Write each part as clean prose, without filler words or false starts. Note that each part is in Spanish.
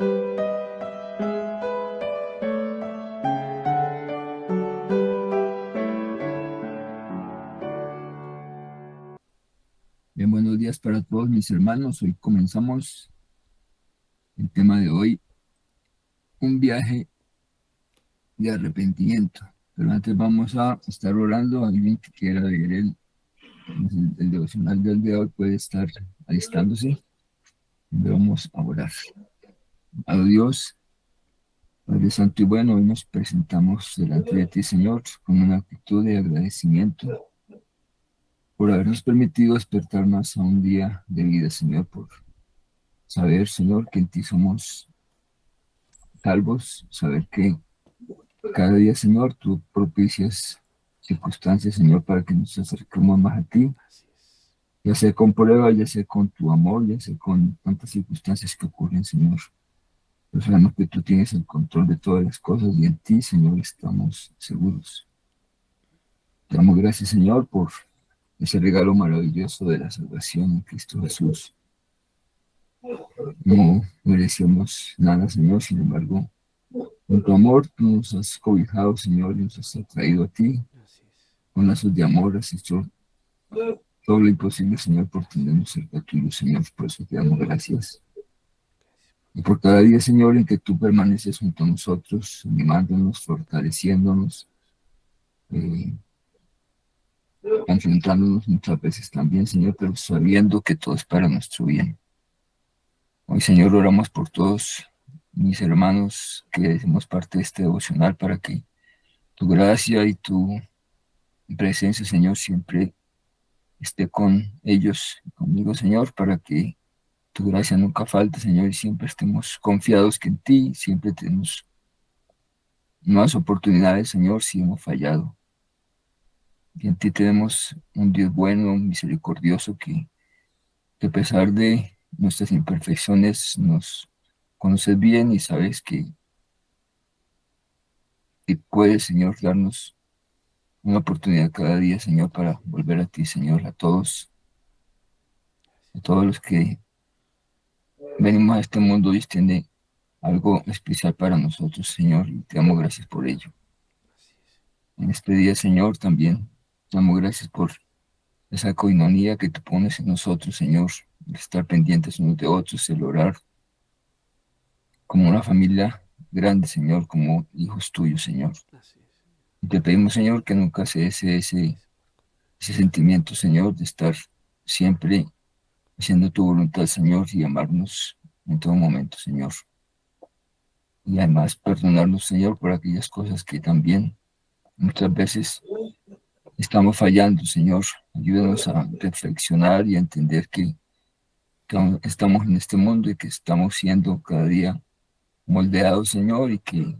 Bien, buenos días para todos mis hermanos. Hoy comenzamos el tema de hoy, un viaje de arrepentimiento. Pero antes vamos a estar orando. Alguien que quiera leer el devocional del día de hoy puede estar alistándose. Vamos a orar. A Dios, Padre Santo y bueno, hoy nos presentamos delante de ti, Señor, con una actitud de agradecimiento por habernos permitido despertarnos a un día de vida, Señor, por saber, Señor, que en ti somos salvos, saber que cada día, Señor, tú propicias circunstancias, Señor, para que nos acerquemos más a ti, ya sea con prueba, ya sea con tu amor, ya sea con tantas circunstancias que ocurren, Señor. Pero sabemos que tú tienes el control de todas las cosas y en ti, Señor, estamos seguros. Te damos gracias, Señor, por ese regalo maravilloso de la salvación en Cristo Jesús. No merecemos nada, Señor, sin embargo, con tu amor tú nos has cobijado, Señor, y nos has atraído a ti. Con lazos de amor has hecho todo lo imposible, Señor, por tenernos cerca tuyo, Señor. Por eso te damos gracias. Y por cada día, Señor, en que tú permaneces junto a nosotros, animándonos, fortaleciéndonos, eh, enfrentándonos muchas veces también, Señor, pero sabiendo que todo es para nuestro bien. Hoy, Señor, oramos por todos mis hermanos que hacemos parte de este devocional para que tu gracia y tu presencia, Señor, siempre esté con ellos, conmigo, Señor, para que tu gracia nunca falte, Señor, y siempre estemos confiados que en ti siempre tenemos nuevas oportunidades, Señor, si hemos fallado. Y en ti tenemos un Dios bueno, misericordioso, que a pesar de nuestras imperfecciones nos conoces bien y sabes que puedes, Señor, darnos una oportunidad cada día, Señor, para volver a ti, Señor, a todos los que venimos a este mundo. Dios tiene algo especial para nosotros, Señor, y te damos gracias por ello. En este día, Señor, también damos gracias por esa coinonía que tú pones en nosotros, Señor, el estar pendientes unos de otros, el orar como una familia grande, Señor, como hijos tuyos, Señor. Y te pedimos, Señor, que nunca se ese sentimiento, Señor, de estar siempre haciendo tu voluntad, Señor, y amarnos en todo momento, Señor. Y además perdonarnos, Señor, por aquellas cosas que también muchas veces estamos fallando, Señor. Ayúdanos a reflexionar y a entender que aún estamos en este mundo y que estamos siendo cada día moldeados, Señor, y que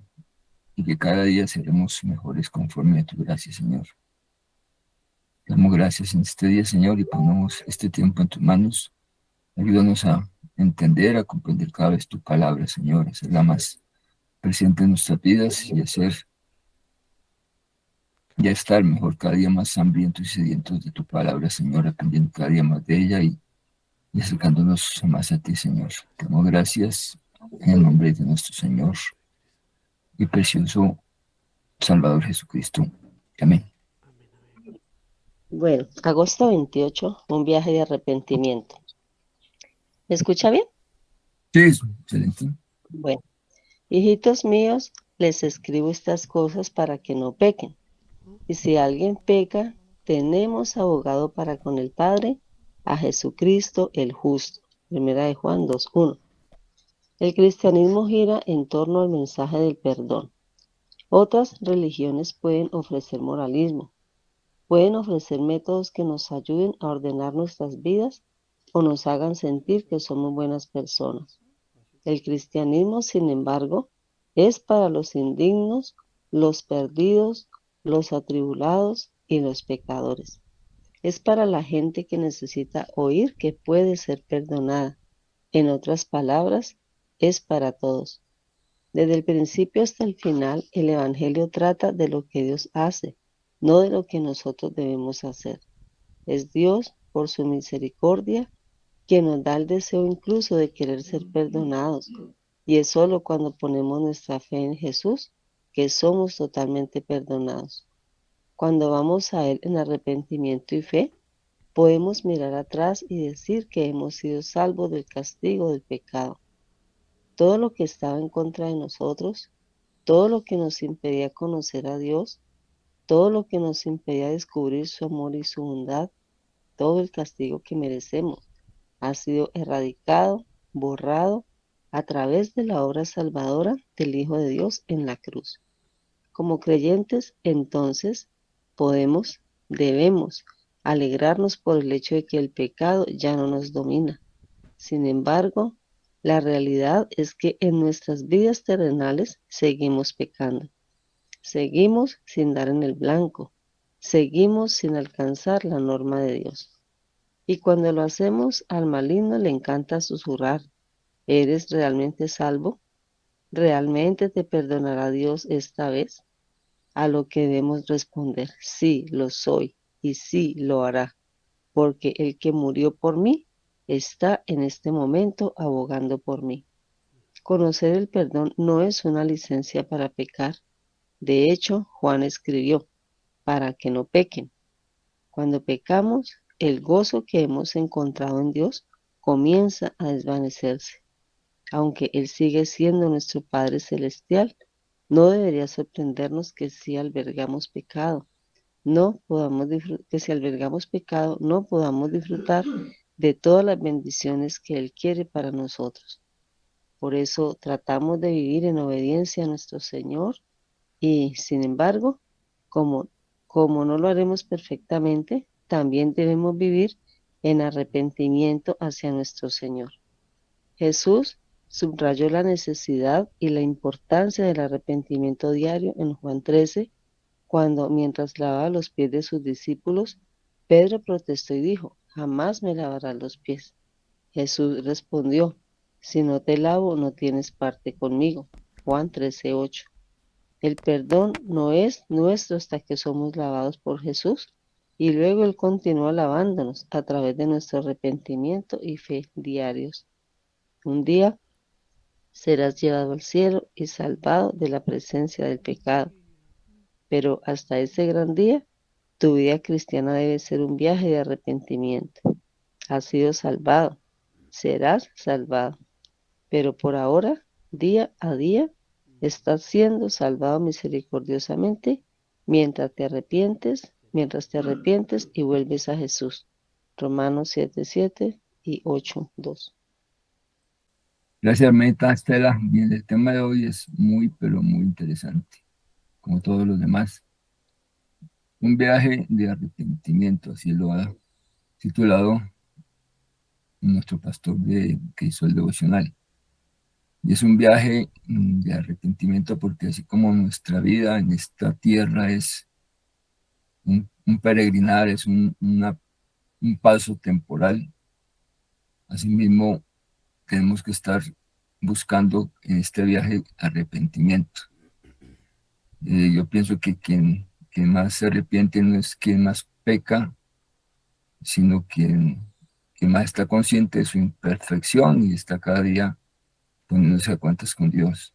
cada día seremos mejores conforme a tu gracia, Señor. Te damos gracias en este día, Señor, y ponemos este tiempo en tus manos. Ayúdanos a entender, a comprender cada vez tu palabra, Señor, a hacerla más presente en nuestras vidas y a estar mejor cada día más hambrientos y sedientos de tu palabra, Señor, aprendiendo cada día más de ella y acercándonos más a ti, Señor. Te damos gracias en el nombre de nuestro Señor y precioso Salvador Jesucristo. Amén. Bueno, agosto 28, un viaje de arrepentimiento. ¿Me escucha bien? Sí, es excelente. Bueno, hijitos míos, les escribo estas cosas para que no pequen. Y si alguien peca, tenemos abogado para con el Padre, a Jesucristo el justo. Primera de Juan 2:1. El cristianismo gira en torno al mensaje del perdón. Otras religiones pueden ofrecer moralismo, pueden ofrecer métodos que nos ayuden a ordenar nuestras vidas o nos hagan sentir que somos buenas personas. El cristianismo, sin embargo, es para los indignos, los perdidos, los atribulados y los pecadores. Es para la gente que necesita oír que puede ser perdonada. En otras palabras, es para todos. Desde el principio hasta el final, el Evangelio trata de lo que Dios hace, no de lo que nosotros debemos hacer. Es Dios, por su misericordia, quien nos da el deseo incluso de querer ser perdonados, Y es solo cuando ponemos nuestra fe en Jesús que somos totalmente perdonados. Cuando vamos a Él en arrepentimiento y fe, podemos mirar atrás y decir que hemos sido salvos del castigo del pecado. Todo lo que estaba en contra de nosotros, todo lo que nos impedía conocer a Dios, todo lo que nos impedía descubrir su amor y su bondad, todo el castigo que merecemos, ha sido erradicado, borrado a través de la obra salvadora del Hijo de Dios en la cruz. Como creyentes, entonces, debemos alegrarnos por el hecho de que el pecado ya no nos domina. Sin embargo, la realidad es que en nuestras vidas terrenales seguimos pecando. Seguimos sin dar en el blanco. Seguimos sin alcanzar la norma de Dios. Y cuando lo hacemos, al maligno le encanta susurrar: ¿eres realmente salvo? ¿Realmente te perdonará Dios esta vez? A lo que debemos responder: sí, lo soy, y sí, lo hará, porque el que murió por mí está en este momento abogando por mí. Conocer el perdón no es una licencia para pecar. De hecho, Juan escribió: para que no pequen. Cuando pecamos, el gozo que hemos encontrado en Dios comienza a desvanecerse. Aunque Él sigue siendo nuestro Padre Celestial, no debería sorprendernos que si albergamos pecado, que si albergamos pecado, no podamos disfrutar de todas las bendiciones que Él quiere para nosotros. Por eso tratamos de vivir en obediencia a nuestro Señor y, sin embargo, como, como no lo haremos perfectamente, también debemos vivir en arrepentimiento hacia nuestro Señor. Jesús subrayó la necesidad y la importancia del arrepentimiento diario en Juan 13, cuando, mientras lavaba los pies de sus discípulos, Pedro protestó y dijo: jamás me lavarás los pies. Jesús respondió: si no te lavo, no tienes parte conmigo. Juan 13:8. El perdón no es nuestro hasta que somos lavados por Jesús y luego Él continúa lavándonos a través de nuestro arrepentimiento y fe diarios. Un día serás llevado al cielo y salvado de la presencia del pecado, pero hasta ese gran día, tu vida cristiana debe ser un viaje de arrepentimiento. Has sido salvado, serás salvado, pero por ahora, día a día, estás siendo salvado misericordiosamente mientras te arrepientes y vuelves a Jesús. Romanos 7:7 y 8:2. Gracias, hermanita Estela. Bien, el tema de hoy es muy, pero muy interesante, como todos los demás. Un viaje de arrepentimiento, así lo ha titulado nuestro pastor que hizo el devocional. Y es un viaje de arrepentimiento porque así como nuestra vida en esta tierra es un peregrinar, es un paso temporal, asimismo tenemos que estar buscando en este viaje arrepentimiento. Yo pienso que quien más se arrepiente no es quien más peca, sino quien más está consciente de su imperfección y está cada día poniéndose a cuentas con Dios.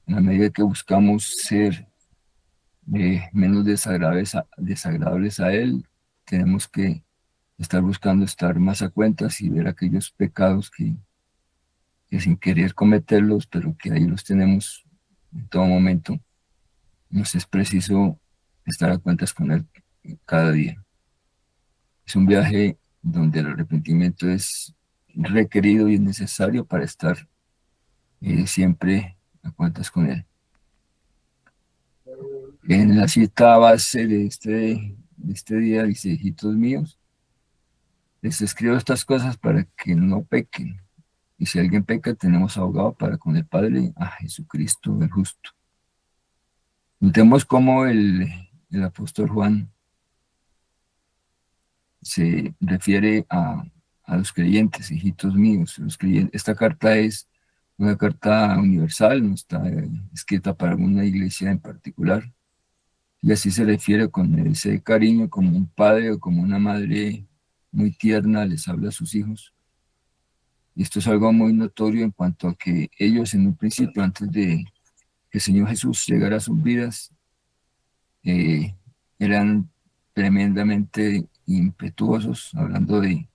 En la medida que buscamos ser menos desagradables a Él, tenemos que estar buscando estar más a cuentas y ver aquellos pecados que sin querer cometerlos, pero que ahí los tenemos en todo momento. Nos es preciso estar a cuentas con Él cada día. Es un viaje donde el arrepentimiento es requerido y es necesario para estar siempre a cuentas con Él. En la cita base de este día dice: hijitos míos, les escribo estas cosas para que no pequen. Y si alguien peca, tenemos abogado para con el Padre, a Jesucristo el justo. Notemos cómo el apóstol Juan se refiere a los creyentes, hijitos míos. Los creyentes. Esta carta es una carta universal, no está escrita para alguna iglesia en particular. Y así se refiere con ese cariño, como un padre o como una madre muy tierna les habla a sus hijos. Y esto es algo muy notorio en cuanto a que ellos en un principio, antes de que el Señor Jesús llegara a sus vidas, eh, eran tremendamente impetuosos, hablando de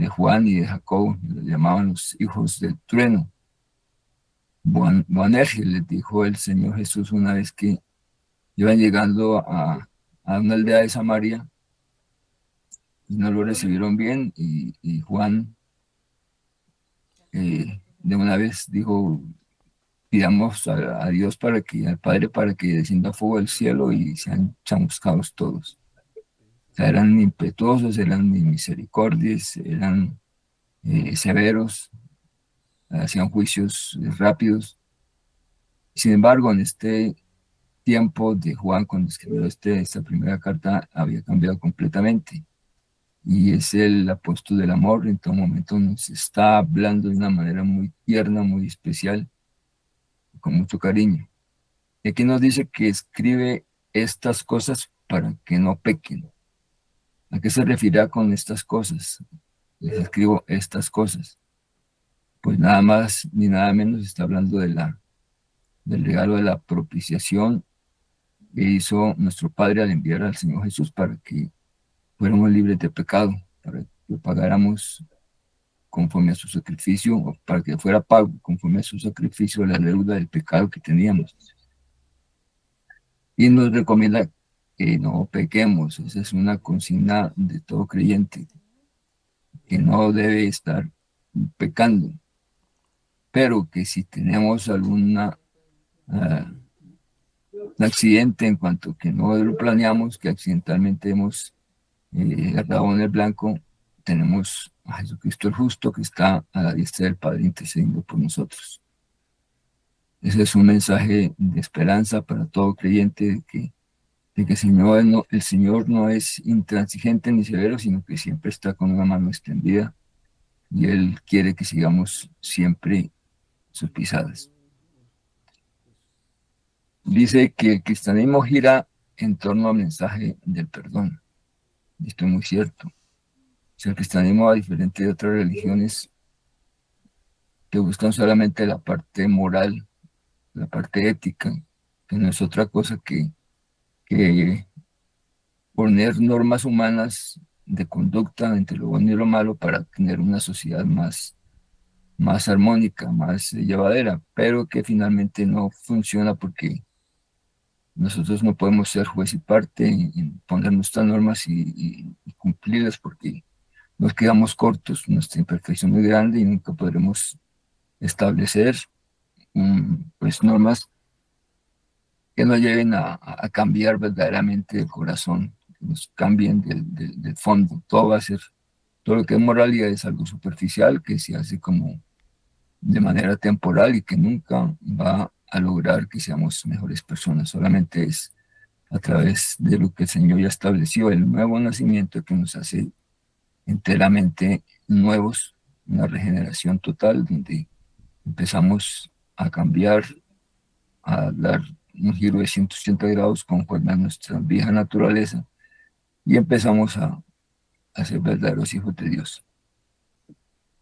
Juan y de Jacob, los llamaban los hijos del trueno. Boanerges, les dijo el Señor Jesús una vez que iban llegando a una aldea de Samaria y no lo recibieron bien y Juan de una vez dijo, pidamos a Dios para que, al Padre para que descienda fuego del cielo y sean chamuscados todos. O sea, eran impetuosos, eran misericordias, eran severos, hacían juicios rápidos. Sin embargo, en este tiempo de Juan, cuando escribió esta primera carta, había cambiado completamente. Y es el apóstol del amor, en todo momento nos está hablando de una manera muy tierna, muy especial, con mucho cariño. Y aquí nos dice que escribe estas cosas para que no pequen. ¿A qué se refiere con estas cosas? Les escribo estas cosas. Pues nada más ni nada menos está hablando del regalo de la propiciación que hizo nuestro Padre al enviar al Señor Jesús para que fuéramos libres de pecado, para que pagáramos conforme a su sacrificio, o para que fuera pago conforme a su sacrificio la deuda del pecado que teníamos. Y nos recomienda que no pequemos. Esa es una consigna de todo creyente, que no debe estar pecando, pero que si tenemos ah, un accidente en cuanto que no lo planeamos, que accidentalmente hemos dado en el blanco, tenemos a Jesucristo el justo que está a la diestra del Padre intercediendo por nosotros. Ese es un mensaje de esperanza para todo creyente de que el Señor no es intransigente ni severo, sino que siempre está con una mano extendida y Él quiere que sigamos siempre sus pisadas. Dice que el cristianismo gira en torno al mensaje del perdón. Y esto es muy cierto. O sea, el cristianismo, a diferencia de otras religiones que buscan solamente la parte moral, la parte ética, que no es otra cosa que poner normas humanas de conducta entre lo bueno y lo malo para tener una sociedad más armónica, más llevadera, pero que finalmente no funciona porque nosotros no podemos ser juez y parte en poner nuestras normas y cumplirlas porque nos quedamos cortos, nuestra imperfección es grande y nunca podremos establecer pues normas que nos lleven a cambiar verdaderamente de corazón, que nos cambien del fondo. Todo lo que es moralidad es algo superficial que se hace como de manera temporal y que nunca va a lograr que seamos mejores personas. Solamente es a través de lo que el Señor ya estableció, el nuevo nacimiento que nos hace enteramente nuevos, una regeneración total donde empezamos a cambiar, a dar un giro de 180 grados conforme a nuestra vieja naturaleza y empezamos a ser verdaderos hijos de Dios.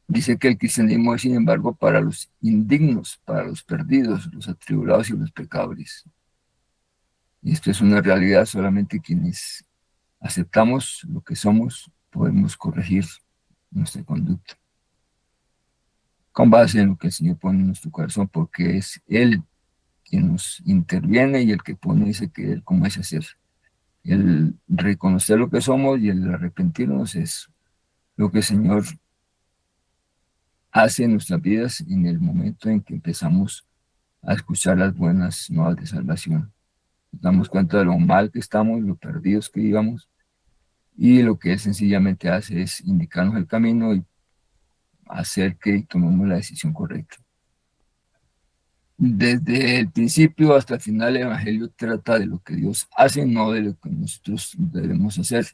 Dice que el cristianismo es, sin embargo, para los indignos, para los perdidos, los atribulados y los pecadores. Y esto es una realidad, solamente quienes aceptamos lo que somos podemos corregir nuestra conducta con base en lo que el Señor pone en nuestro corazón, porque es Él quien nos interviene y el que pone ese querer como ese hacer. El reconocer lo que somos y el arrepentirnos es lo que el Señor hace en nuestras vidas en el momento en que empezamos a escuchar las buenas nuevas de salvación. Nos damos cuenta de lo mal que estamos, lo perdidos que íbamos, y lo que Él sencillamente hace es indicarnos el camino y hacer que tomemos la decisión correcta. Desde el principio hasta el final, el Evangelio trata de lo que Dios hace, no de lo que nosotros debemos hacer.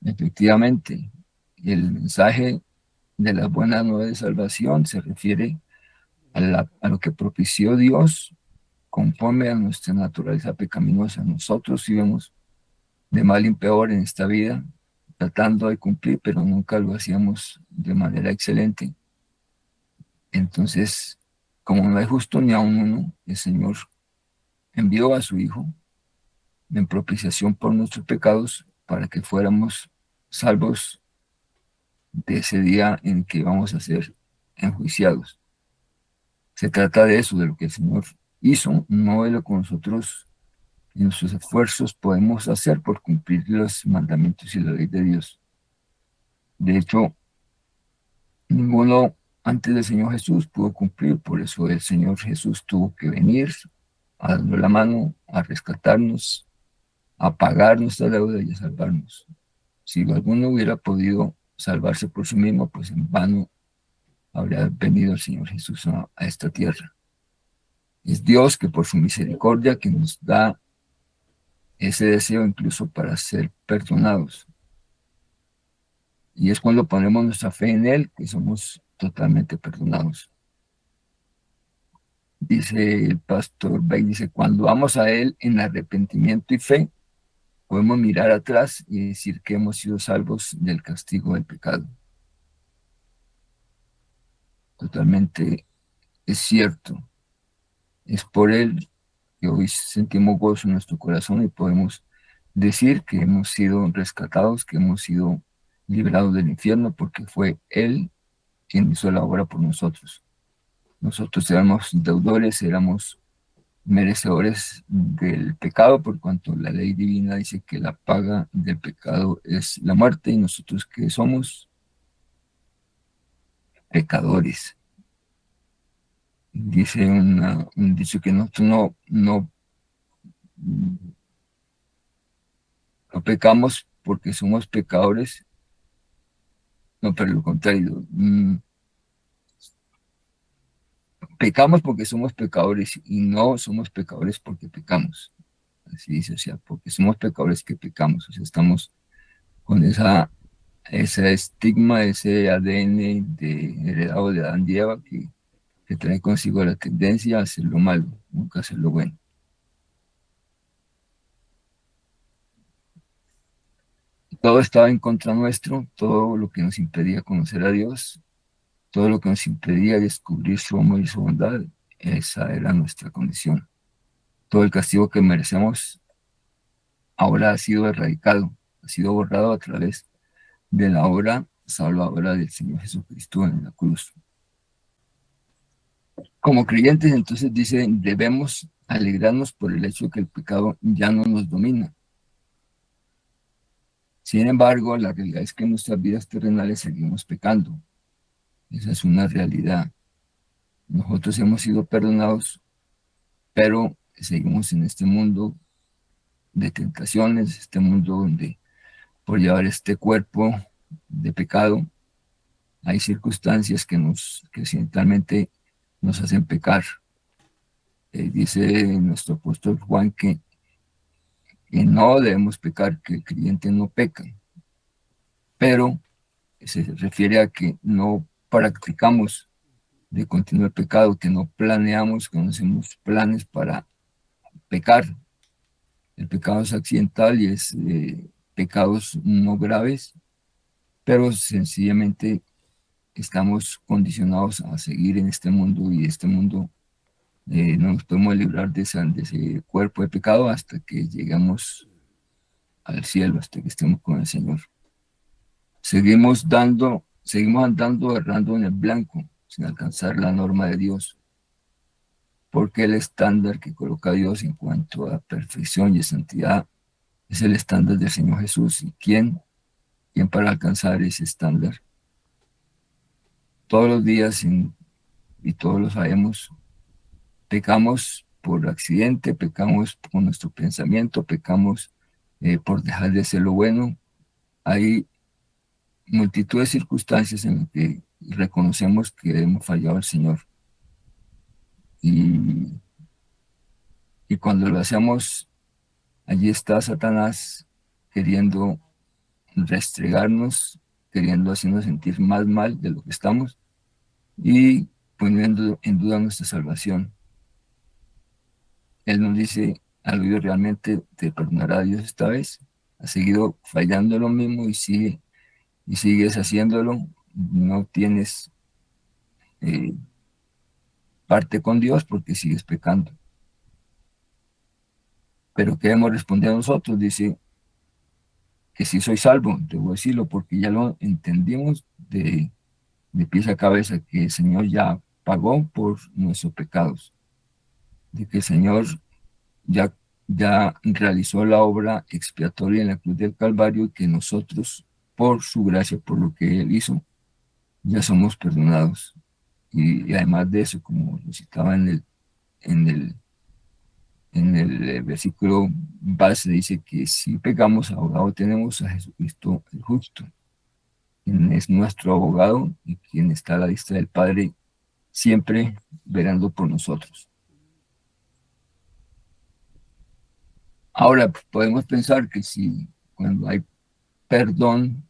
Efectivamente, el mensaje de la buena nueva de salvación se refiere a lo que propició Dios conforme a nuestra naturaleza pecaminosa. Nosotros íbamos de mal en peor en esta vida, tratando de cumplir, pero nunca lo hacíamos de manera excelente. Entonces, como no hay justo ni a uno, el Señor envió a su Hijo en propiciación por nuestros pecados para que fuéramos salvos de ese día en que vamos a ser enjuiciados. Se trata de eso, de lo que el Señor hizo, no de lo que nosotros en nuestros esfuerzos podemos hacer por cumplir los mandamientos y la ley de Dios. De hecho, ninguno antes del Señor Jesús pudo cumplir, por eso el Señor Jesús tuvo que venir a darnos la mano, a rescatarnos, a pagar nuestra deuda y a salvarnos. Si alguno hubiera podido salvarse por sí mismo, pues en vano habría venido el Señor Jesús a esta tierra. Es Dios que por su misericordia que nos da ese deseo incluso para ser perdonados. Y es cuando ponemos nuestra fe en Él que somos totalmente perdonados. Dice el pastor Beck, dice, cuando vamos a Él en arrepentimiento y fe, podemos mirar atrás y decir que hemos sido salvos del castigo del pecado. Totalmente es cierto. Es por Él que hoy sentimos gozo en nuestro corazón y podemos decir que hemos sido rescatados, que hemos sido librados del infierno, porque fue Él quien hizo la obra por nosotros. Nosotros éramos deudores, éramos merecedores del pecado, por cuanto la ley divina dice que la paga del pecado es la muerte, y nosotros que somos pecadores. Dice un dicho que nosotros no pecamos porque somos pecadores, no, pero lo contrario, pecamos porque somos pecadores y no somos pecadores porque pecamos. Así dice, o sea, porque somos pecadores que pecamos, o sea, estamos con ese estigma, ese ADN heredado de Adán y Eva que trae consigo la tendencia a hacer lo malo, nunca hacer lo bueno. Todo estaba en contra nuestro, todo lo que nos impedía conocer a Dios, todo lo que nos impedía descubrir su amor y su bondad, esa era nuestra condición. Todo el castigo que merecemos ahora ha sido erradicado, ha sido borrado a través de la obra salvadora del Señor Jesucristo en la cruz. Como creyentes, entonces dice, debemos alegrarnos por el hecho de que el pecado ya no nos domina. Sin embargo, la realidad es que en nuestras vidas terrenales seguimos pecando. Esa es una realidad. Nosotros hemos sido perdonados, pero seguimos en este mundo de tentaciones, este mundo donde por llevar este cuerpo de pecado, hay circunstancias que accidentalmente nos hacen pecar. Dice nuestro apóstol Juan que no debemos pecar, que el creyente no peca, pero se refiere a que no practicamos de continuo el pecado, que no planeamos, que no hacemos planes para pecar. El pecado es accidental y es pecados no graves, pero sencillamente estamos condicionados a seguir en este mundo y este mundo no nos podemos librar de ese cuerpo de pecado hasta que llegamos al cielo, hasta que estemos con el Señor. Seguimos andando errando en el blanco, sin alcanzar la norma de Dios, porque el estándar que coloca Dios en cuanto a perfección y santidad es el estándar del Señor Jesús. ¿Y quién para alcanzar ese estándar? Todos los días, y todos lo sabemos, pecamos por accidente, pecamos por nuestro pensamiento, pecamos por dejar de hacer lo bueno. Hay multitud de circunstancias en las que reconocemos que hemos fallado al Señor. Y, y cuando lo hacemos, allí está Satanás queriendo restregarnos, queriendo hacernos sentir más mal de lo que estamos y poniendo en duda nuestra salvación. Él nos dice, al oído, realmente te perdonará Dios esta vez. has seguido fallando lo mismo y sigues haciéndolo, no tienes parte con Dios porque sigues pecando. Pero ¿qué hemos respondido nosotros? Dice que si soy salvo, debo decirlo porque ya lo entendimos de pies a cabeza, que el Señor ya pagó por nuestros pecados, de que el Señor ya, ya realizó la obra expiatoria en la cruz del Calvario y que nosotros, por su gracia, por lo que Él hizo, ya somos perdonados. Y además de eso, como lo citaba en el, en el versículo base, dice que si pecamos, abogado tenemos a Jesucristo el justo, quien es nuestro abogado y quien está a la vista del Padre, siempre velando por nosotros. Ahora, podemos pensar que si cuando hay perdón,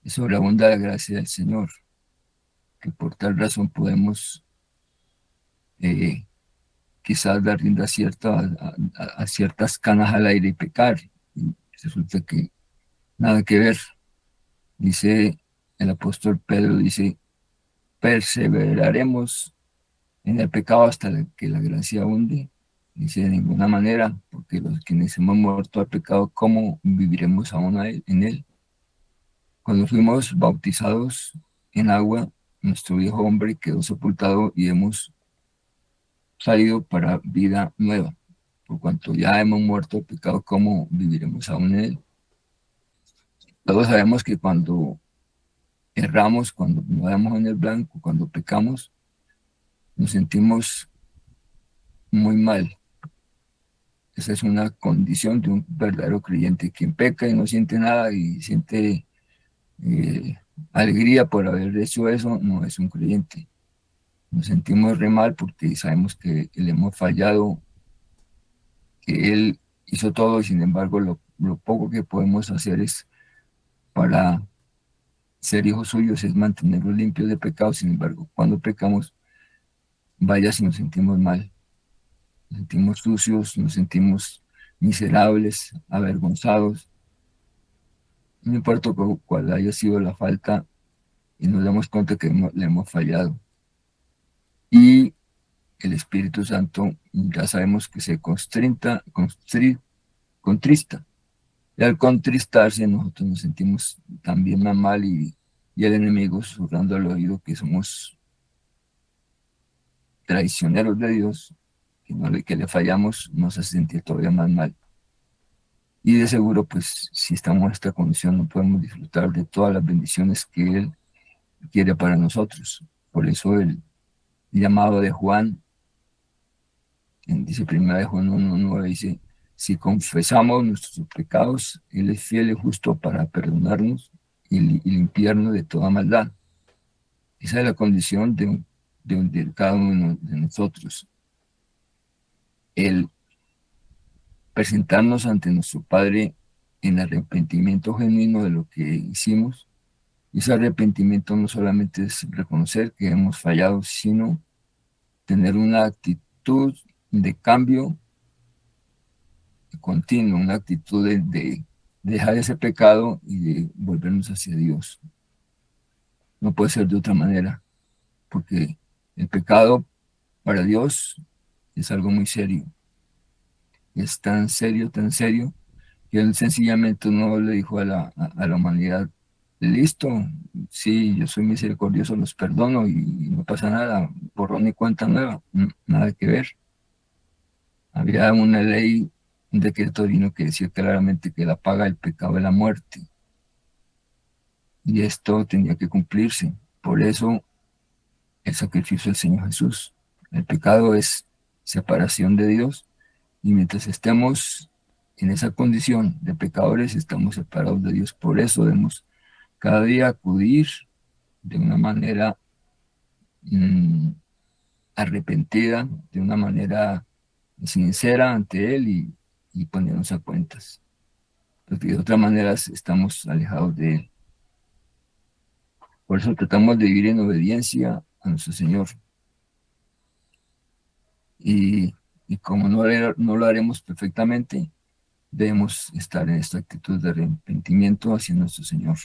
sobreabunda la gracia del Señor, que por tal razón podemos eh, quizás dar rienda cierta a ciertas canas al aire y pecar. Y resulta que nada que ver. Dice el apóstol Pedro, dice, perseveraremos en el pecado hasta que la gracia abunde. Dice, de ninguna manera, porque los quienes hemos muerto al pecado, ¿cómo viviremos aún en él? Cuando fuimos bautizados en agua, nuestro viejo hombre quedó sepultado y hemos salido para vida nueva. Por cuanto ya hemos muerto al pecado, ¿cómo viviremos aún en él? Todos sabemos que cuando erramos, cuando no damos en el blanco, cuando pecamos, nos sentimos muy mal. Esa es una condición de un verdadero creyente. Quien peca y no siente nada y siente eh, alegría por haber hecho eso, no es un creyente. Nos sentimos re mal porque sabemos que le hemos fallado, que Él hizo todo y sin embargo lo poco que podemos hacer es para ser hijos suyos, es mantenerlos limpios de pecado. Sin embargo, cuando pecamos, vaya si nos sentimos mal, nos sentimos sucios, nos sentimos miserables, avergonzados. No importa cuál haya sido la falta y nos damos cuenta que le hemos fallado. Y el Espíritu Santo ya sabemos que se contrista. Y al contristarse nosotros nos sentimos también más mal y el enemigo susurrando al oído que somos traicioneros de Dios, que le fallamos, nos hace sentir todavía más mal. Y de seguro, pues, si estamos en esta condición, no podemos disfrutar de todas las bendiciones que Él quiere para nosotros. Por eso el llamado de Juan, dice 1 Juan 1:9, dice, si confesamos nuestros pecados, Él es fiel y justo para perdonarnos y limpiarnos de toda maldad. Esa es la condición de cada uno de nosotros. El presentarnos ante nuestro Padre en arrepentimiento genuino de lo que hicimos. Y ese arrepentimiento no solamente es reconocer que hemos fallado, sino tener una actitud de cambio continuo, una actitud de dejar ese pecado y de volvernos hacia Dios. No puede ser de otra manera, porque el pecado para Dios es algo muy serio. Es tan serio, que Él sencillamente no le dijo a la humanidad, listo, sí, yo soy misericordioso, los perdono y no pasa nada, borrón y cuenta nueva, nada que ver. Había una ley, un decreto divino que decía claramente que la paga del pecado es la muerte. Y esto tenía que cumplirse. Por eso el sacrificio del Señor Jesús. El pecado es separación de Dios y mientras estemos en esa condición de pecadores, estamos separados de Dios. Por eso debemos cada día acudir de una manera mm, arrepentida, de una manera sincera ante Él y ponernos a cuentas. Porque de otra manera estamos alejados de Él. Por eso tratamos de vivir en obediencia a nuestro Señor. Y, y como no lo haremos perfectamente, debemos estar en esta actitud de arrepentimiento hacia nuestro Señor.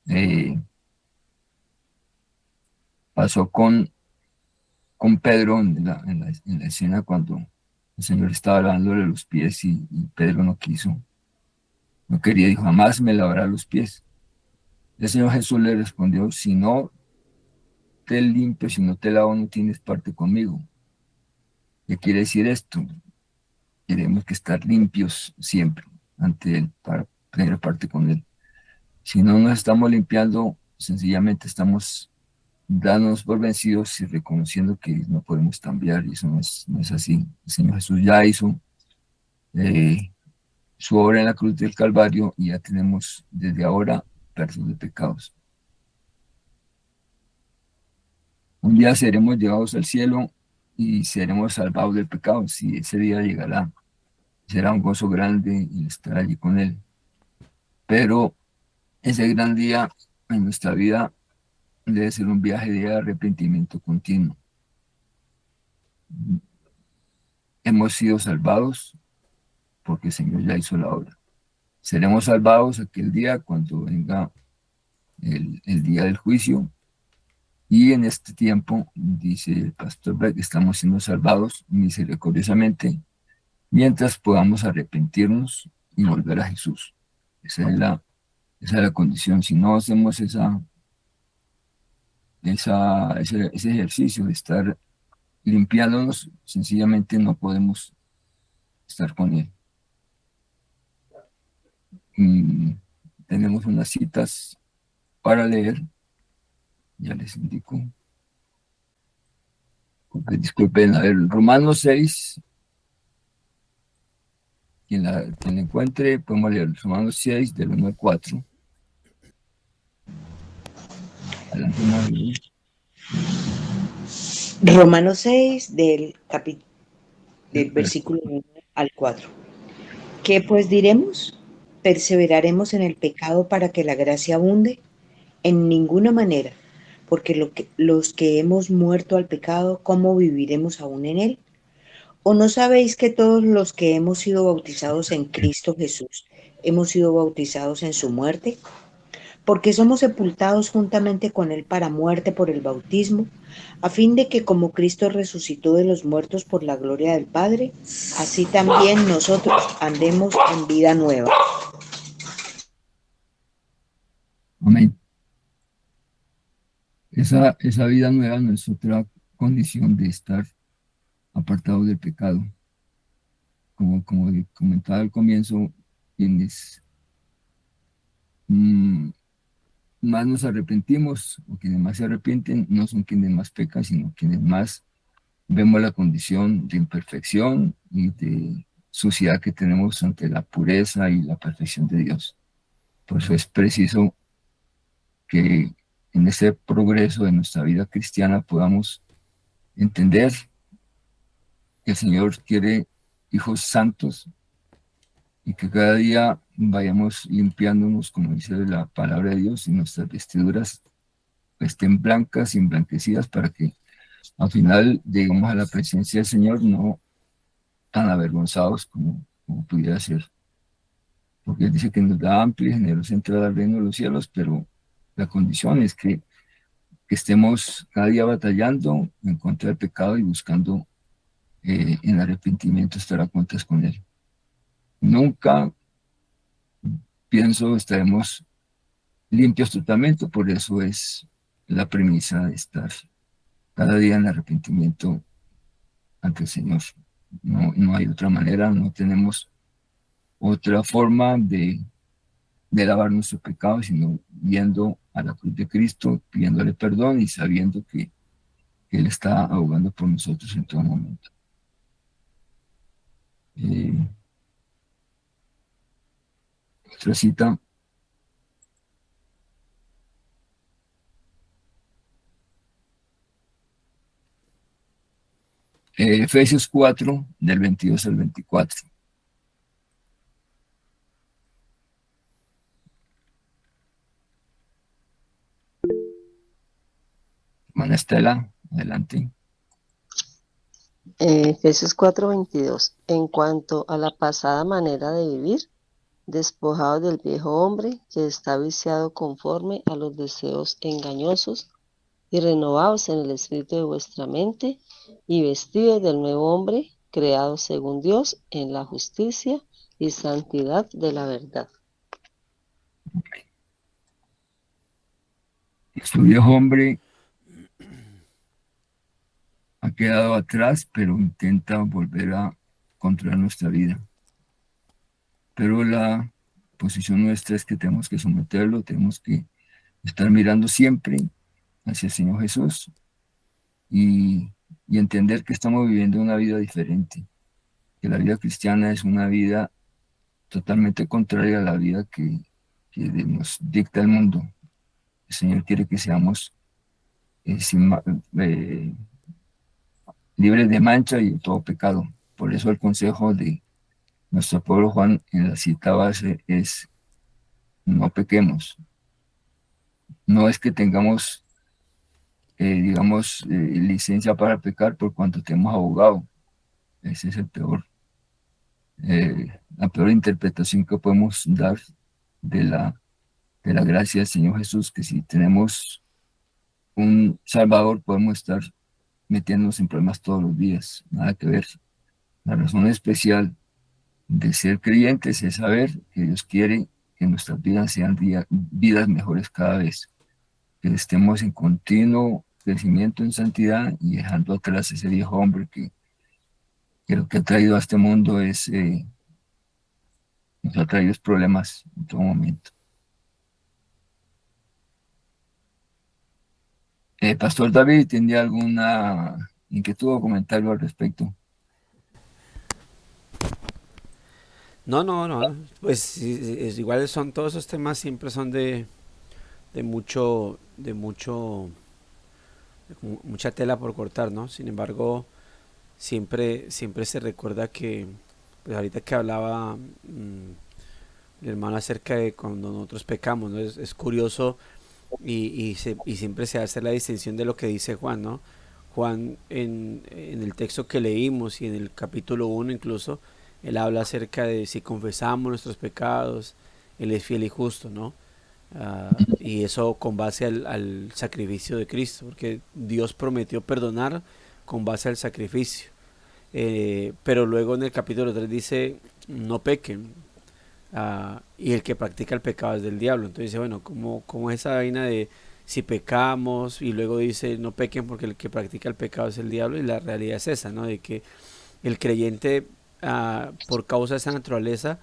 Eh, Pasó con Pedro en la escena cuando el Señor estaba lavándole los pies y Pedro no quiso, no quería, dijo, jamás me lavará los pies. El Señor Jesús le respondió, si no te limpio, si no te lavo, no tienes parte conmigo. ¿Qué quiere decir esto? Tenemos que estar limpios siempre ante Él para tener parte con Él. Si no nos estamos limpiando, sencillamente estamos dándonos por vencidos y reconociendo que no podemos cambiar, y eso no es así. El Señor Jesús ya hizo eh, su obra en la cruz del Calvario y ya tenemos desde ahora perdón de pecados. Un día seremos llevados al cielo y seremos salvados del pecado. Si ese día llegará, será un gozo grande y estar allí con Él. Pero ese gran día en nuestra vida debe ser un viaje de arrepentimiento continuo. Hemos sido salvados porque el Señor ya hizo la obra. Seremos salvados aquel día cuando venga el día del juicio. Y en este tiempo, dice el pastor Beck, estamos siendo salvados misericordiosamente mientras podamos arrepentirnos y volver a Jesús. Esa es la condición. Si no hacemos ese ejercicio de estar limpiándonos, sencillamente no podemos estar con Él. Mm, Tenemos unas citas para leer, ya les indico. Disculpen, a ver, Romanos 6, quien la encuentre, podemos leer Romanos 6, del 1 al 4. Adelante, María. Romanos 6, del versículo 1 al 4. ¿Qué pues diremos? ¿Perseveraremos en el pecado para que la gracia abunde? En ninguna manera, porque los que hemos muerto al pecado, ¿cómo viviremos aún en él? ¿O no sabéis que todos los que hemos sido bautizados en Cristo Jesús, hemos sido bautizados en su muerte? Porque somos sepultados juntamente con Él para muerte por el bautismo, a fin de que como Cristo resucitó de los muertos por la gloria del Padre, así también nosotros andemos en vida nueva. Amén. Esa vida nueva no es otra condición de estar apartado del pecado. Como comentaba al comienzo, quienes mm, más nos arrepentimos o quienes más se arrepienten no son quienes más pecan, sino quienes más vemos la condición de imperfección y de suciedad que tenemos ante la pureza y la perfección de Dios. Por eso es preciso que en ese progreso de nuestra vida cristiana podamos entender que el Señor quiere hijos santos y que cada día vayamos limpiándonos, como dice la palabra de Dios, y nuestras vestiduras estén blancas y emblanquecidas para que al final lleguemos a la presencia del Señor no tan avergonzados como pudiera ser. Porque Él dice que nos da amplia y generosa entrada al reino de los cielos, pero la condición es que estemos cada día batallando en contra del pecado y buscando en arrepentimiento estar a cuentas con Él. Nunca, pienso, estaremos limpios totalmente, por eso es la premisa de estar cada día en arrepentimiento ante el Señor. No hay otra manera, no tenemos otra forma de lavar nuestros pecados, sino viendo a la cruz de Cristo, pidiéndole perdón y sabiendo que Él está abogando por nosotros en todo momento. Eh, Otra cita, Efesios 4, del 22 al 24. Hermana Estela, adelante. Efesios 4:22. En cuanto a la pasada manera de vivir, despojados del viejo hombre que está viciado conforme a los deseos engañosos y renovados en el espíritu de vuestra mente y vestidos del nuevo hombre creado según Dios en la justicia y santidad de la verdad. Nuestro viejo hombre ha quedado atrás, pero intenta volver a controlar nuestra vida. Pero la posición nuestra es que tenemos que someterlo, tenemos que estar mirando siempre hacia el Señor Jesús y, y entender que estamos viviendo una vida diferente, que la vida cristiana es una vida totalmente contraria a la vida que nos dicta el mundo. El Señor quiere que seamos sin libres de mancha y de todo pecado. Por eso el consejo de nuestro pueblo Juan en la cita base es: no pequemos. No es que tengamos, digamos, licencia para pecar por cuanto tenemos abogado. Ese es la peor interpretación que podemos dar de la gracia del Señor Jesús, que si tenemos un Salvador podemos estar metiéndonos en problemas todos los días. Nada que ver. La razón especial de ser creyentes es saber que Dios quiere que nuestras vidas sean vidas mejores cada vez, que estemos en continuo crecimiento en santidad y dejando atrás ese viejo hombre que lo que ha traído a este mundo nos ha traído problemas en todo momento. Pastor David, ¿tendría alguna inquietud o comentario al respecto? No, pues es igual son todos esos temas siempre son de mucha tela por cortar, ¿no? Sin embargo, siempre se recuerda que, pues ahorita que hablaba el hermano acerca de cuando nosotros pecamos, ¿no? Es curioso y siempre se hace la distinción de lo que dice Juan, ¿no? Juan en el texto que leímos y en el capítulo 1 incluso, él habla acerca de si confesamos nuestros pecados, él es fiel y justo, ¿no? Y eso con base al sacrificio de Cristo, porque Dios prometió perdonar con base al sacrificio. Pero luego en el capítulo 3 dice, no pequen, y el que practica el pecado es del diablo. Entonces dice, bueno, como esa vaina de si pecamos, y luego dice, no pequen porque el que practica el pecado es el diablo, y la realidad es esa, ¿no? De que el creyente, por causa de esa naturaleza,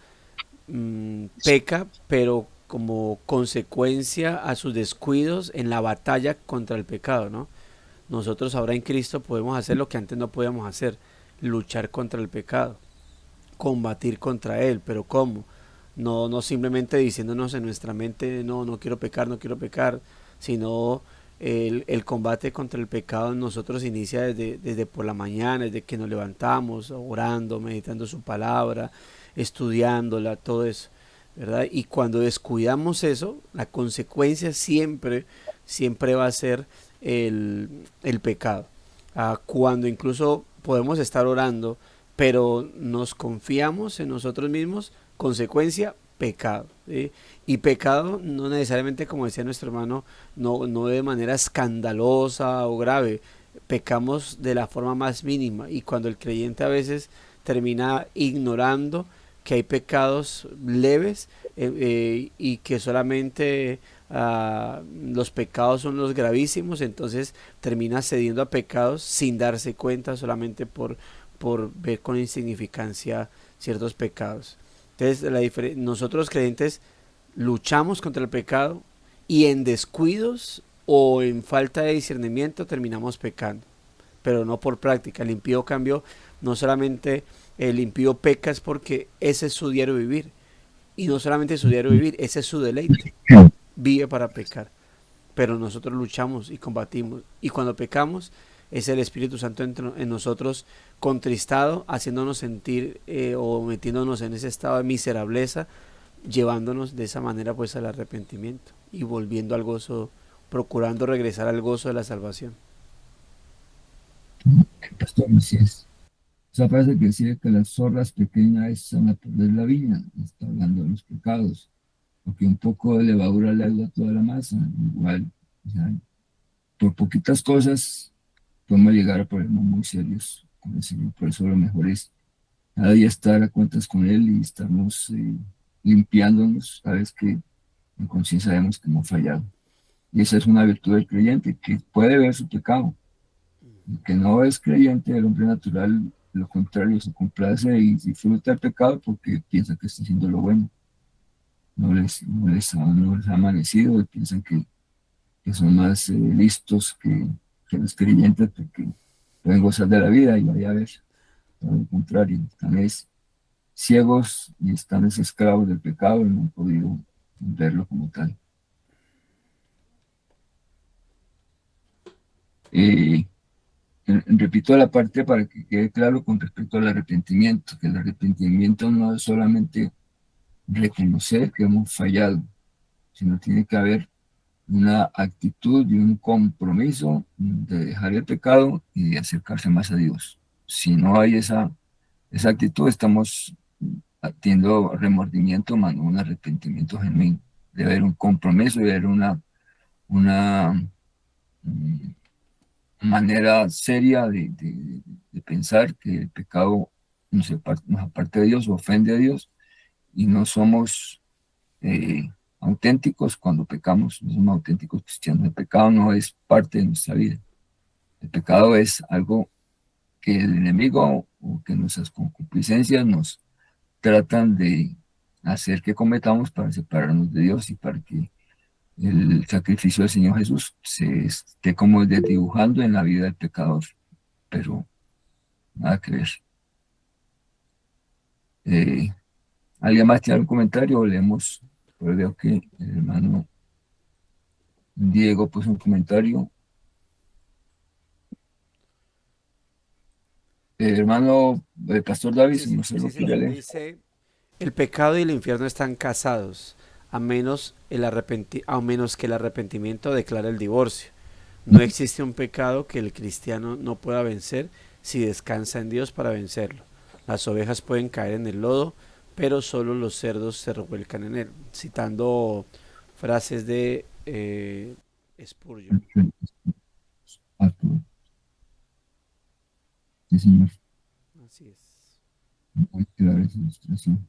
peca, pero como consecuencia a sus descuidos en la batalla contra el pecado, ¿no? Nosotros ahora en Cristo podemos hacer lo que antes no podíamos hacer, luchar contra el pecado, combatir contra él, pero ¿cómo? No simplemente diciéndonos en nuestra mente, no quiero pecar, no quiero pecar, sino el combate contra el pecado en nosotros inicia desde por la mañana, desde que nos levantamos, orando, meditando su palabra, estudiándola, todo eso, ¿verdad? Y cuando descuidamos eso, la consecuencia siempre va a ser el pecado. Cuando incluso podemos estar orando, pero nos confiamos en nosotros mismos, consecuencia, pecado, ¿sí? Y pecado no necesariamente, como decía nuestro hermano, no de manera escandalosa o grave, pecamos de la forma más mínima, y cuando el creyente a veces termina ignorando que hay pecados leves, y que solamente los pecados son los gravísimos, entonces termina cediendo a pecados sin darse cuenta, solamente por ver con insignificancia ciertos pecados. Entonces nosotros creyentes luchamos contra el pecado, y en descuidos o en falta de discernimiento terminamos pecando, pero no por práctica. El impío cambió, no solamente el impío peca es porque ese es su diario vivir, y no solamente su diario vivir, ese es su deleite, vive para pecar, pero nosotros luchamos y combatimos, y cuando pecamos es el Espíritu Santo en nosotros contristado, haciéndonos sentir, o metiéndonos en ese estado de miserableza, llevándonos de esa manera pues al arrepentimiento y volviendo al gozo, procurando regresar al gozo de la salvación. Pastor, así es. Esa frase que decía que las zorras pequeñas echan a perder la viña, está hablando de los pecados, porque un poco de levadura le ayuda a toda la masa, igual, o sea, por poquitas cosas podemos llegar a problemas muy serios con el Señor. Por eso lo mejor es cada día estar a cuentas con Él y estarnos limpiándonos cada vez que en conciencia sabemos que hemos fallado. Y esa es una virtud del creyente, que puede ver su pecado. El que no es creyente, el hombre natural, lo contrario, se complace y disfruta el pecado porque piensa que está haciendo lo bueno. No les ha amanecido y piensan que son más listos que los creyentes porque pueden gozar de la vida y vaya a ver. Todo lo contrario, están ciegos y están esclavos del pecado y no han podido verlo como tal. Eh, Repito la parte para que quede claro con respecto al arrepentimiento, que el arrepentimiento no es solamente reconocer que hemos fallado, sino tiene que haber una actitud y un compromiso de dejar el pecado y de acercarse más a Dios. Si no hay esa actitud, estamos teniendo remordimiento, más no un arrepentimiento genuino. Debe haber un compromiso, debe haber una manera seria de pensar que el pecado nos aparta de Dios, ofende a Dios, y no somos auténticos cuando pecamos, no somos auténticos cristianos. El pecado no es parte de nuestra vida. El pecado es algo que el enemigo o que nuestras concupiscencias nos tratan de hacer que cometamos para separarnos de Dios y para que el sacrificio del Señor Jesús se esté como desdibujando en la vida del pecador, pero nada que ver. ¿Alguien más tiene algún comentario o leemos? Pues veo que el hermano Diego puso un comentario. Hermano Pastor David, Sí, no sé sí, lo sí, que ya señor. lee. Dice, el pecado y el infierno están casados, a menos que el arrepentimiento declare el divorcio. No existe un pecado que el cristiano no pueda vencer si descansa en Dios para vencerlo. Las ovejas pueden caer en el lodo, pero solo los cerdos se revuelcan en él. Citando frases de Spurgeon. Arturo. Sí, señor. Así es. Muy clara esa ilustración.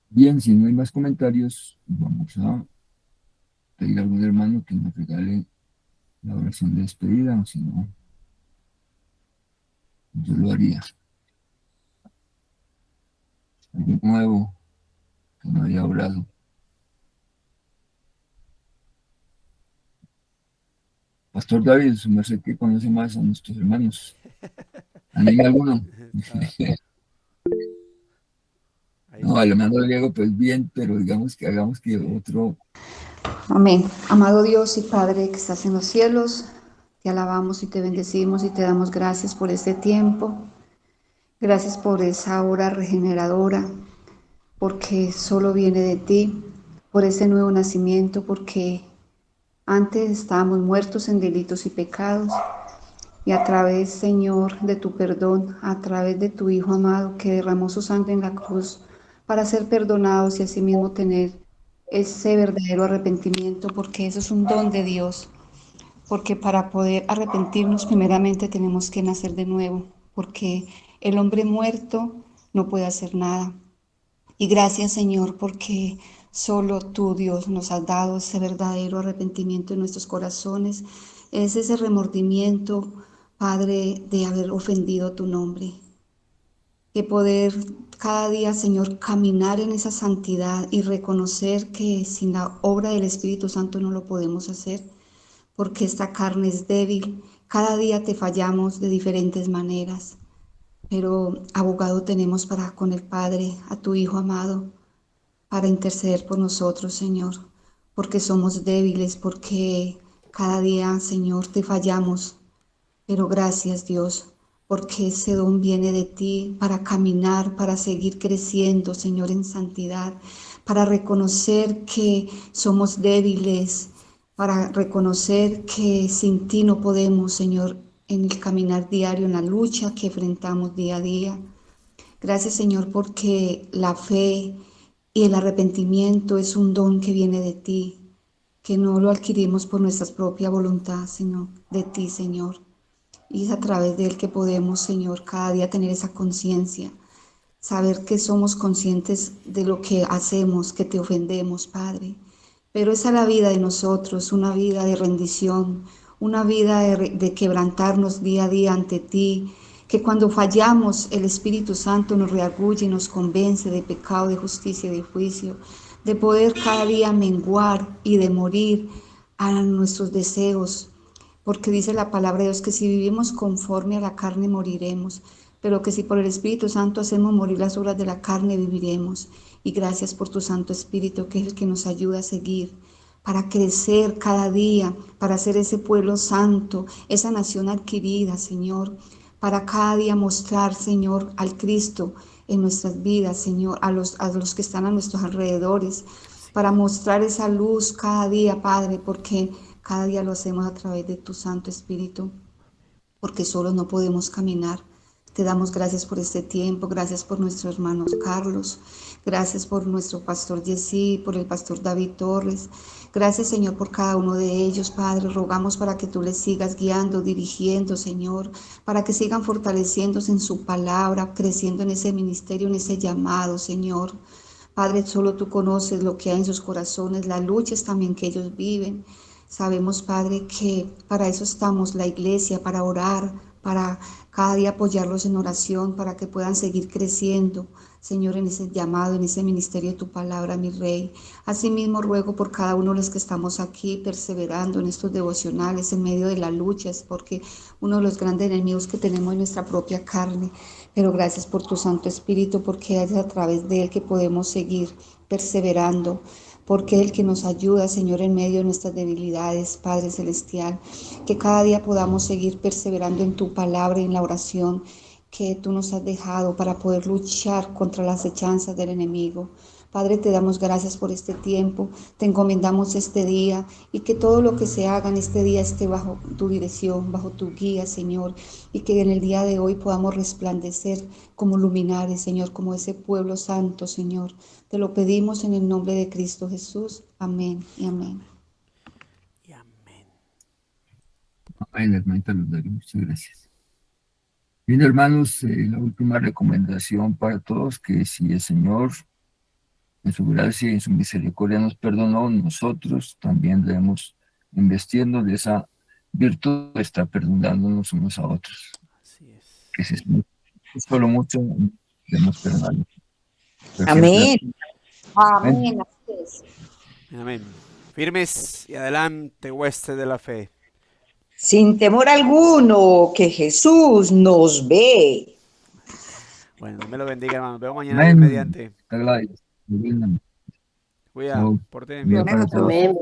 Bien, si no hay más comentarios, vamos a pedir a algún hermano que nos regale la oración de despedida, o si no, yo lo haría. Algo nuevo que no haya orado. Pastor David, su merced que conoce más a nuestros hermanos. ¿Anima alguno? Ahí No, está. al hermano Diego, pues bien, pero digamos que hagamos que Sí. otro. Amén. Amado Dios y Padre que estás en los cielos, te alabamos y te bendecimos y te damos gracias por este tiempo. Gracias por esa hora regeneradora, porque solo viene de ti, por este nuevo nacimiento, porque antes estábamos muertos en delitos y pecados, y a través, Señor, de tu perdón, a través de tu Hijo amado que derramó su sangre en la cruz para ser perdonados y asimismo tener ese verdadero arrepentimiento, porque eso es un don de Dios, porque para poder arrepentirnos primeramente tenemos que nacer de nuevo, porque el hombre muerto no puede hacer nada. Y gracias, Señor, porque solo tú, Dios, nos has dado ese verdadero arrepentimiento en nuestros corazones. Es ese remordimiento, Padre, de haber ofendido tu nombre. Que poder cada día, Señor, caminar en esa santidad y reconocer que sin la obra del Espíritu Santo no lo podemos hacer, porque esta carne es débil. Cada día te fallamos de diferentes maneras, pero abogado tenemos para con el Padre, a tu Hijo amado, para interceder por nosotros, Señor, porque somos débiles, porque cada día, Señor, te fallamos. Pero gracias, Dios, porque ese don viene de ti para caminar, para seguir creciendo, Señor, en santidad, para reconocer que somos débiles, para reconocer que sin ti no podemos, Señor, en el caminar diario, en la lucha que enfrentamos día a día. Gracias, Señor, porque la fe y el arrepentimiento es un don que viene de ti, que no lo adquirimos por nuestra propia voluntad, sino de ti, Señor. Y es a través de él que podemos, Señor, cada día tener esa conciencia, saber que somos conscientes de lo que hacemos, que te ofendemos, Padre. Pero esa es la vida de nosotros, una vida de rendición, una vida de quebrantarnos día a día ante ti, que cuando fallamos el Espíritu Santo nos reagulle y nos convence de pecado, de justicia y de juicio, de poder cada día menguar y de morir a nuestros deseos, porque dice la palabra de Dios que si vivimos conforme a la carne moriremos, pero que si por el Espíritu Santo hacemos morir las obras de la carne viviremos. Y gracias por tu Santo Espíritu, que es el que nos ayuda a seguir, para crecer cada día, para ser ese pueblo santo, esa nación adquirida, Señor, para cada día mostrar, Señor, al Cristo en nuestras vidas, Señor, a los que están a nuestros alrededores, para mostrar esa luz cada día, Padre, porque cada día lo hacemos a través de tu Santo Espíritu, porque solos no podemos caminar. Te damos gracias por este tiempo, gracias por nuestro hermano Carlos, gracias por nuestro pastor Jessy, por el pastor David Torres. Gracias, Señor, por cada uno de ellos, Padre. Rogamos para que tú les sigas guiando, dirigiendo, Señor, para que sigan fortaleciéndose en su palabra, creciendo en ese ministerio, en ese llamado, Señor. Padre, solo tú conoces lo que hay en sus corazones, las luchas también que ellos viven. Sabemos, Padre, que para eso estamos, la iglesia, para orar, para cada día apoyarlos en oración, para que puedan seguir creciendo, Señor, en ese llamado, en ese ministerio de tu palabra, mi Rey. Asimismo, ruego por cada uno de los que estamos aquí perseverando en estos devocionales, en medio de las luchas, porque uno de los grandes enemigos que tenemos es nuestra propia carne. Pero gracias por tu Santo Espíritu, porque es a través de él que podemos seguir perseverando, porque es el que nos ayuda, Señor, en medio de nuestras debilidades, Padre Celestial, que cada día podamos seguir perseverando en tu palabra y en la oración que tú nos has dejado para poder luchar contra las hechanzas del enemigo. Padre, te damos gracias por este tiempo, te encomendamos este día y que todo lo que se haga en este día esté bajo tu dirección, bajo tu guía, Señor, y que en el día de hoy podamos resplandecer como luminares, Señor, como ese pueblo santo, Señor. Te lo pedimos en el nombre de Cristo Jesús. Amén y amén. Y amén. Amén, hermanita Luz, muchas gracias. Bien, hermanos, la última recomendación para todos, que si el Señor en su gracia y en su misericordia nos perdonó, nosotros también debemos, investiendo de esa virtud, estar perdonándonos unos a otros. Así es. Que si es solo mucho, debemos perdonarnos. Amén. Amén. Así es. Amén. Firmes y adelante, hueste de la fe. Sin temor alguno, que Jesús nos ve. Bueno, Dios me lo bendiga, hermano. Nos vemos mañana, Dios Amén. mediante. Está Gladys. Cuida, Chao. porten Bien bien. para todos. Amén.